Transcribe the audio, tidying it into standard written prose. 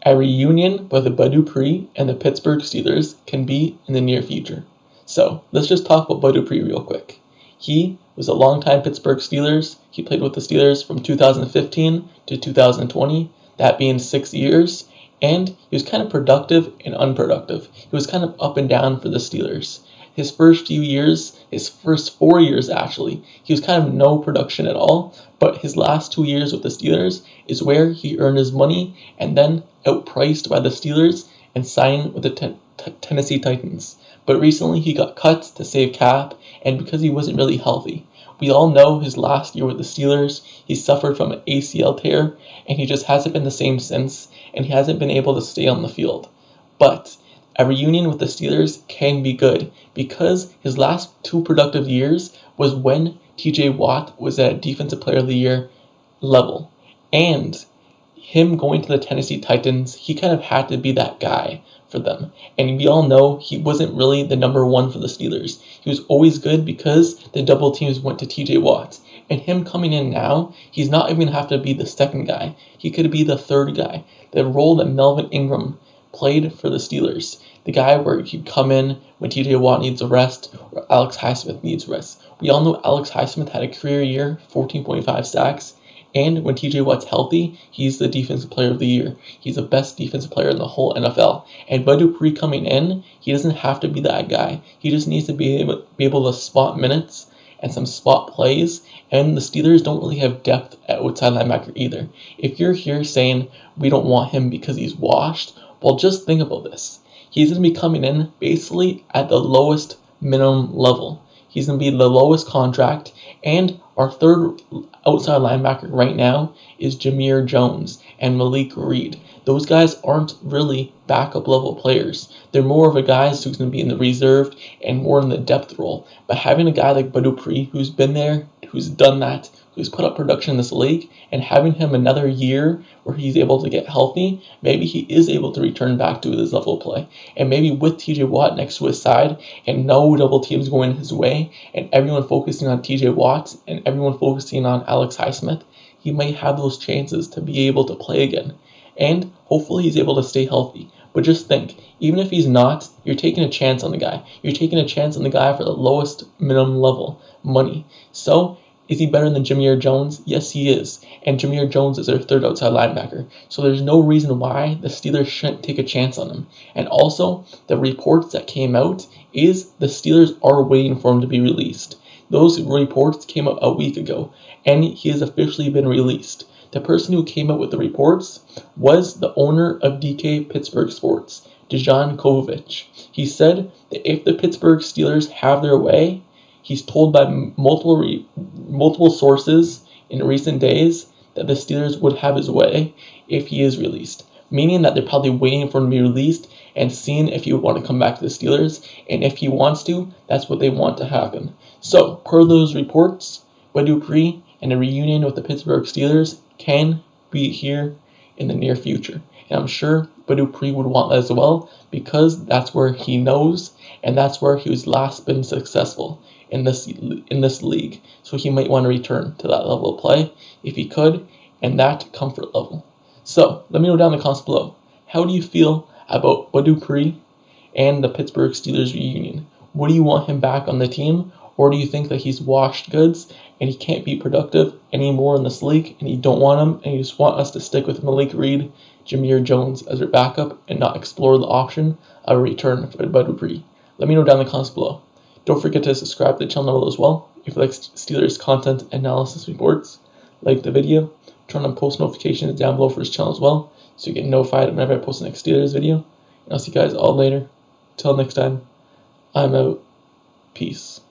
A reunion with Bud Dupree and the Pittsburgh Steelers can be in the near future. So let's just talk about Bud Dupree real quick. He was a longtime Pittsburgh Steelers. He played with the Steelers from 2015 to 2020, that being 6 years, and he was kind of productive and unproductive. He was kind of up and down for the Steelers. His first 4 years actually, he was kind of no production at all, but his last 2 years with the Steelers is where he earned his money and then outpriced by the Steelers and signed with the Tennessee Titans. But recently he got cut to save cap and because he wasn't really healthy. We all know his last year with the Steelers, he suffered from an ACL tear and he just hasn't been the same since and he hasn't been able to stay on the field. But a reunion with the Steelers can be good because his last 2 productive years was when TJ Watt was at Defensive Player of the Year level. And him going to the Tennessee Titans, he kind of had to be that guy for them. And we all know he wasn't really the number 1 for the Steelers. He was always good because the double teams went to TJ Watt. And him coming in now, he's not even going to have to be the second guy. He could be the third guy. The role that Melvin Ingram played for the Steelers. The guy where he'd come in when TJ Watt needs a rest or Alex Highsmith needs rest. We all know Alex Highsmith had a career year, 14.5 sacks, and when TJ Watt's healthy, he's the Defensive Player of the Year. He's the best defensive player in the whole NFL. And Bud Dupree coming in, he doesn't have to be that guy. He just needs to be able to spot minutes and some spot plays, and the Steelers don't really have depth at outside linebacker either. If you're here saying we don't want him because he's washed, well, just think about this. He's going to be coming in basically at the lowest minimum level. He's going to be the lowest contract, and our third outside linebacker right now is Jameer Jones and Malik Reed. Those guys aren't really backup level players. They're more of a guys who's going to be in the reserve and more in the depth role. But having a guy like Bud Dupree who's been there, who's done that, who's put up production in this league, and having him another year where he's able to get healthy, maybe he is able to return back to his level of play. And maybe with TJ Watt next to his side and no double teams going his way and everyone focusing on TJ Watt and everyone focusing on Alex Highsmith, he might have those chances to be able to play again. And hopefully he's able to stay healthy. But just think, even if he's not, you're taking a chance on the guy. You're taking a chance on the guy for the lowest minimum level money. So, is he better than Jameer Jones? Yes, he is. And Jameer Jones is their third outside linebacker. So there's no reason why the Steelers shouldn't take a chance on him. And also, the reports that came out is the Steelers are waiting for him to be released. Those reports came out a week ago, and he has officially been released. The person who came out with the reports was the owner of DK Pittsburgh Sports, Dejan Kovic. He said that if the Pittsburgh Steelers have their way, he's told by multiple sources in recent days that the Steelers would have his way if he is released, meaning that they're probably waiting for him to be released and seeing if he would want to come back to the Steelers, and if he wants to, that's what they want to happen. So, per those reports, Bud Dupree and a reunion with the Pittsburgh Steelers can be here in the near future. And I'm sure Bud Dupree would want that as well because that's where he knows and that's where he was last been successful in this league. So he might want to return to that level of play if he could and that comfort level. So let me know down in the comments below. How do you feel about Bud Dupree and the Pittsburgh Steelers reunion? Would you want him back on the team? Or do you think that he's washed goods and he can't be productive anymore in this league and you don't want him and you just want us to stick with Malik Reed, Jameer Jones as our backup and not explore the option of a return for Bud Dupree? Let me know down in the comments below. Don't forget to subscribe to the channel as well. If you like Steelers content analysis reports, like the video, turn on post notifications down below for his channel as well so you get notified whenever I post the next Steelers video. And I'll see you guys all later. Till next time, I'm out. Peace.